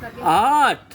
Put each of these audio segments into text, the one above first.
8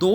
2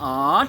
8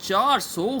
400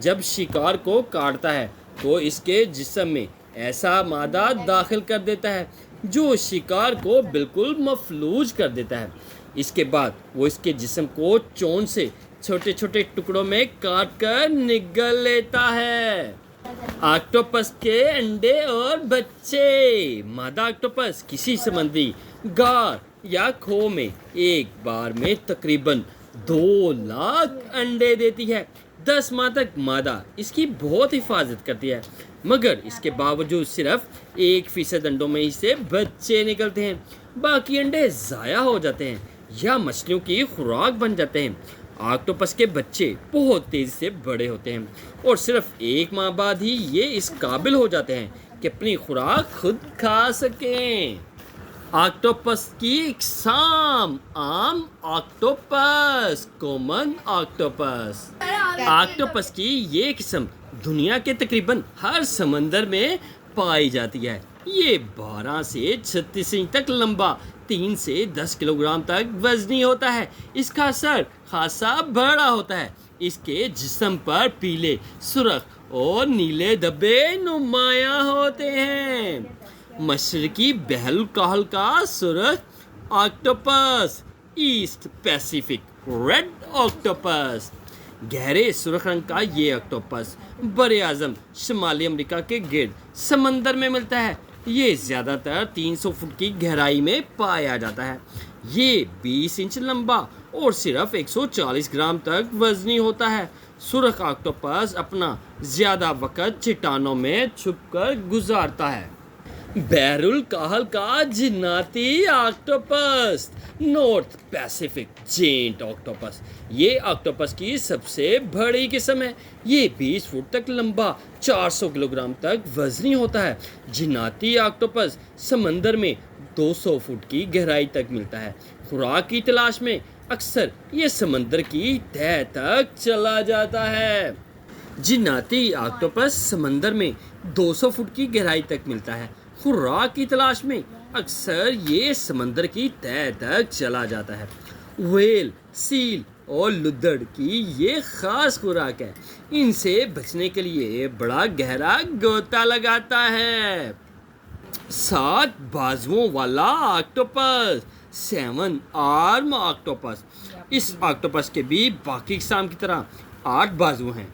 جب شکار کو کاٹتا ہے تو اس کے جسم میں ایسا مادہ داخل کر دیتا ہے جو شکار کو بالکل مفلوج کر دیتا ہے۔ اس کے بعد وہ اس کے جسم کو چونچ سے چھوٹے چھوٹے ٹکڑوں میں کاٹ کر نگل لیتا ہے۔ آکٹوپس کے انڈے اور بچے۔ مادہ آکٹوپس کسی سمندری غار یا کھو میں ایک بار میں تقریباً 2 لاکھ انڈے دیتی ہے۔ 10 ماہ تک مادہ اس کی بہت حفاظت کرتی ہے، مگر اس کے باوجود صرف 1% انڈوں میں ہی سے بچے نکلتے ہیں۔ باقی انڈے ضائع ہو جاتے ہیں یا مچھلیوں کی خوراک بن جاتے ہیں۔ آکٹوپس کے بچے بہت تیزی سے بڑے ہوتے ہیں اور صرف 1 ماہ بعد ہی یہ اس قابل ہو جاتے ہیں کہ اپنی خوراک خود کھا سکیں۔ آکٹوپس کی اقسام: عام آکٹوپس، کامن آکٹوپس۔ آکٹوپس کی یہ قسم دنیا کے تقریباً ہر سمندر میں پائی جاتی ہے۔ یہ 12 سے 36 انچ تک لمبا، 3 سے 10 کلو گرام تک وزنی ہوتا ہے۔ اس کا سر خاصا بڑا ہوتا ہے۔ اس کے جسم پر پیلے، سرخ اور نیلے دھبے نمایاں ہوتے ہیں۔ مشرقی بحر الکاہل کا سرخ octopus, east Pacific red octopus. گہرے سرخ رنگ کا یہ آکٹوپس براعظم شمالی امریکہ کے گرد سمندر میں ملتا ہے۔ یہ زیادہ تر 300 فٹ کی گہرائی میں پایا جاتا ہے۔ یہ 20 انچ لمبا اور صرف 140 گرام تک وزنی ہوتا ہے۔ سرخ آکٹوپس اپنا زیادہ وقت چٹانوں میں چھپ کر گزارتا ہے۔ بحر الکاہل کا جناتی octopus, north Pacific giant octopus. یہ آکٹوپس کی سب سے بڑی قسم ہے۔ یہ 20 فٹ تک لمبا، 400 کلو گرام تک وزنی ہوتا ہے۔ جناتی آکٹوپس سمندر میں 200 فٹ کی گہرائی تک ملتا ہے۔ خوراک کی تلاش میں اکثر یہ سمندر کی تہہ تک چلا جاتا ہے۔ جناتی آکٹوپس سمندر میں 200 فٹ کی گہرائی تک ملتا ہے۔ خوراک کی تلاش میں اکثر یہ سمندر کی تہہ تک چلا جاتا ہے۔ ویل، سیل اور لدڑ کی یہ خاص خوراک ہے۔ ان سے بچنے کے لیے بڑا گہرا غوطہ لگاتا ہے۔ 7 بازوؤں والا آکٹوپس، 7 آرم آکٹوپس۔ اس آکٹوپس کے بھی باقی اقسام کی طرح 8 بازو ہیں،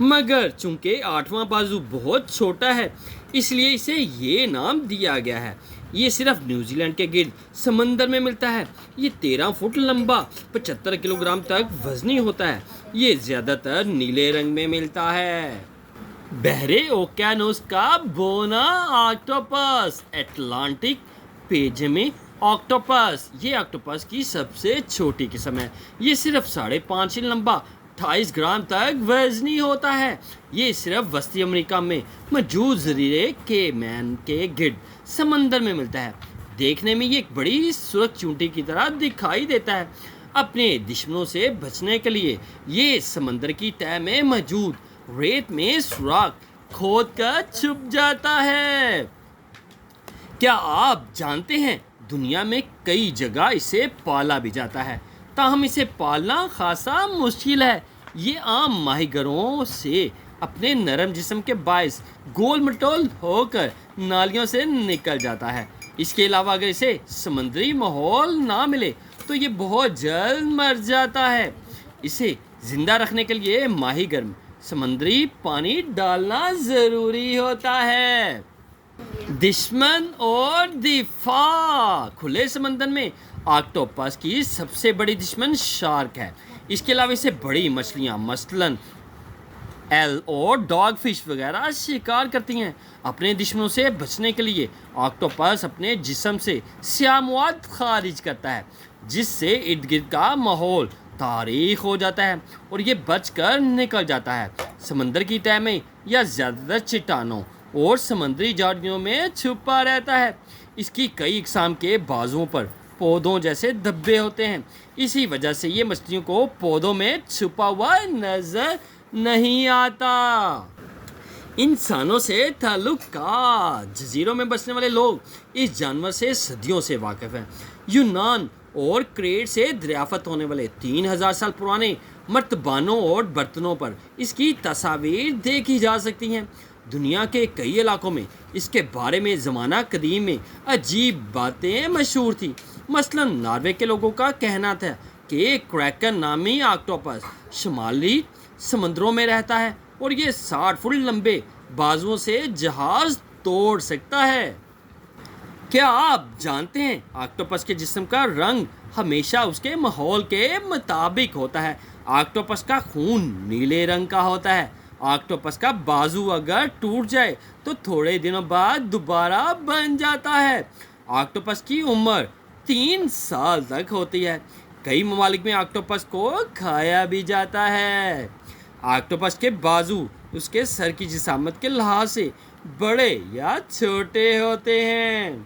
مگر چونکہ 8واں بازو بہت چھوٹا ہے اس لیے اسے یہ نام دیا گیا ہے۔ یہ صرف نیوزی لینڈ کے گرد سمندر میں ملتا ہے۔ یہ 13 فٹ لمبا، 75 کلو گرام تک وزنی ہوتا ہے۔ یہ زیادہ تر نیلے رنگ میں ملتا ہے۔ بحر اوقیانوس کا بونا آکٹوپس، اٹلانٹک پیجمے آکٹوپس۔ یہ آکٹوپس کی سب سے چھوٹی قسم ہے۔ یہ صرف 5.5 انچ لمبا، 28 گرام تک وزنی ہوتا ہے۔ یہ صرف وسطی امریکہ میں موجود جزیرے کیمین کے گرد سمندر میں ملتا ہے۔ دیکھنے میں یہ ایک بڑی سرخ چونٹی کی طرح دکھائی دیتا ہے۔ اپنے دشمنوں سے بچنے کے لیے یہ سمندر کی تہہ میں موجود ریت میں سوراخ کھود کر چھپ جاتا ہے۔ کیا آپ جانتے ہیں دنیا میں کئی جگہ اسے پالا بھی جاتا ہے، تاہم اسے پالنا خاصا مشکل ہے۔ یہ عام ماہی گیروں سے اپنے نرم جسم کے باعث گول مٹول ہو کر نالیوں سے نکل جاتا ہے۔ اس کے علاوہ اگر اسے سمندری ماحول نہ ملے تو یہ بہت جلد مر جاتا ہے۔ اسے زندہ رکھنے کے لیے ماہی گیر سمندری پانی ڈالنا ضروری ہوتا ہے۔ دشمن اور دفاع۔ کھلے سمندر میں آکٹوپس کی سب سے بڑی دشمن شارک ہے۔ اس کے علاوہ اسے بڑی مچھلیاں مثلاً ایل اور ڈاگ فش وغیرہ شکار کرتی ہیں۔ اپنے دشمنوں سے بچنے کے لیے آکٹوپس اپنے جسم سے سیاہ مواد خارج کرتا ہے، جس سے ارد گرد کا ماحول تاریک ہو جاتا ہے اور یہ بچ کر نکل جاتا ہے۔ سمندر کی تہہ میں یا زیادہ تر چٹانوں اور سمندری جھاڑیوں میں چھپا رہتا ہے۔ اس کی کئی اقسام کے بازوؤں پر پودوں جیسے دھبے ہوتے ہیں۔ اسی وجہ سے یہ مچھلیوں کو پودوں میں چھپا ہوا نظر نہیں آتا۔ انسانوں سے تعلقات۔ جزیروں میں بسنے والے لوگ اس جانور سے صدیوں سے واقف ہیں۔ یونان اور کریٹ سے دریافت ہونے والے 3000 سال پرانے مرتبانوں اور برتنوں پر اس کی تصاویر دیکھی جا سکتی ہیں۔ دنیا کے کئی علاقوں میں اس کے بارے میں زمانہ قدیم میں عجیب باتیں مشہور تھیں۔ مثلاً ناروے کے لوگوں کا کہنا تھا کہ کریکن نامی آکٹوپس شمالی سمندروں میں رہتا ہے اور یہ 60 فٹ لمبے بازوؤں سے جہاز توڑ سکتا ہے۔ کیا آپ جانتے ہیں آکٹوپس کے جسم کا رنگ ہمیشہ اس کے ماحول کے مطابق ہوتا ہے۔ آکٹوپس کا خون نیلے رنگ کا ہوتا ہے۔ آکٹوپس کا بازو اگر ٹوٹ جائے تو تھوڑے دنوں بعد دوبارہ بن جاتا ہے۔ آکٹوپس کی عمر 3 سال تک ہوتی ہے۔ کئی ممالک میں آکٹوپس کو کھایا بھی جاتا ہے۔ آکٹوپس کے بازو اس کے سر کی جسامت کے لحاظ سے بڑے یا چھوٹے ہوتے ہیں۔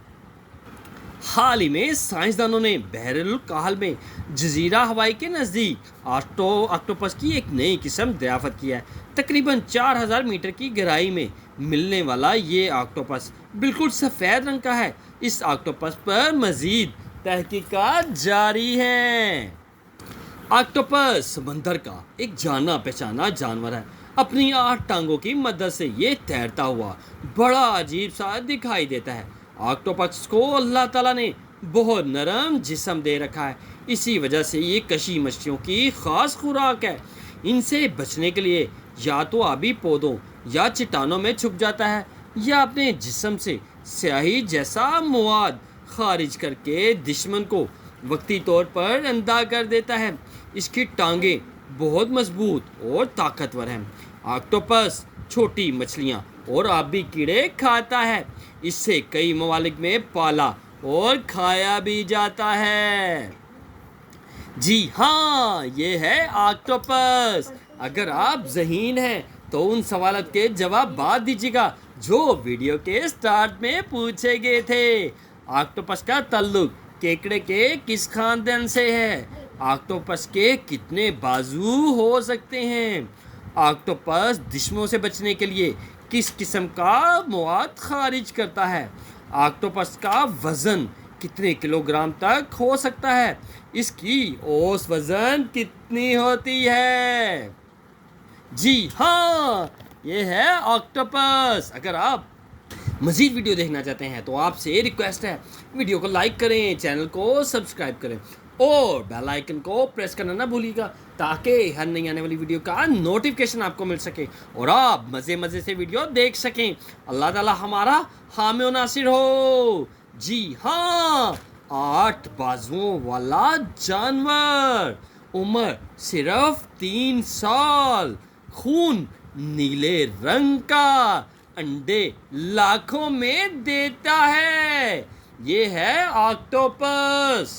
حال ہی میں سائنسدانوں نے بحر الکاہل میں جزیرہ ہوائی کے نزدیک آکٹوپس کی ایک نئی قسم دریافت کی ہے۔ تقریباً 4000 میٹر کی گہرائی میں ملنے والا یہ آکٹوپس بالکل سفید رنگ کا ہے۔ اس آکٹوپس پر مزید تحقیقات جاری ہیں۔ آکٹوپس سمندر کا ایک جانا پہچانا جانور ہے۔ اپنی 8 ٹانگوں کی مدد سے یہ تیرتا ہوا بڑا عجیب سا دکھائی دیتا ہے۔ آکٹوپس کو اللہ تعالیٰ نے بہت نرم جسم دے رکھا ہے، اسی وجہ سے یہ کشی مچھلیوں کی خاص خوراک ہے۔ ان سے بچنے کے لیے یا تو آبی پودوں یا چٹانوں میں چھپ جاتا ہے یا اپنے جسم سے سیاہی جیسا مواد خارج کر کے دشمن کو وقتی طور پر اندھا کر دیتا ہے۔ اس کی ٹانگیں بہت مضبوط اور طاقتور ہیں۔ آکٹوپس چھوٹی مچھلیاں اور آبی کیڑے کھاتا ہے۔ اس سے کئی ممالک میں پالا اور کھایا بھی جاتا ہے۔ جی ہاں، یہ ہے آکٹوپس۔ اگر آپ ذہین ہیں تو ان سوالات کے جوابات دیجیے گا جو ویڈیو کے سٹارٹ میں پوچھے گئے تھے۔ آکٹوپس کا تعلق کیکڑے کے کس خاندان سے ہے؟ آکٹوپس کے کتنے بازو ہو سکتے ہیں؟ آکٹوپس دشمنوں سے بچنے کے لیے کس قسم کا مواد خارج کرتا ہے؟ آکٹوپس کا وزن کتنے کلو گرام تک ہو سکتا ہے؟ اس کی اوسط وزن کتنی ہوتی ہے؟ جی ہاں، یہ ہے آکٹوپس۔ اگر آپ مزید ویڈیو دیکھنا چاہتے ہیں تو آپ سے ریکویسٹ ہے ویڈیو کو لائک کریں، چینل کو سبسکرائب کریں اور بیل آئیکن کو پریس کرنا نہ بھولیے گا تاکہ ہر نئی آنے والی ویڈیو کا نوٹیفیکیشن آپ کو مل سکے اور آپ مزے سے ویڈیو دیکھ سکیں۔ اللہ تعالی ہمارا حامی و ناصر ہو۔ جی ہاں، 8 بازوؤں والا جانور، عمر صرف 3 سال، خون نیلے رنگ کا، انڈے لاکھوں میں دیتا ہے۔ یہ ہے آکٹوپس۔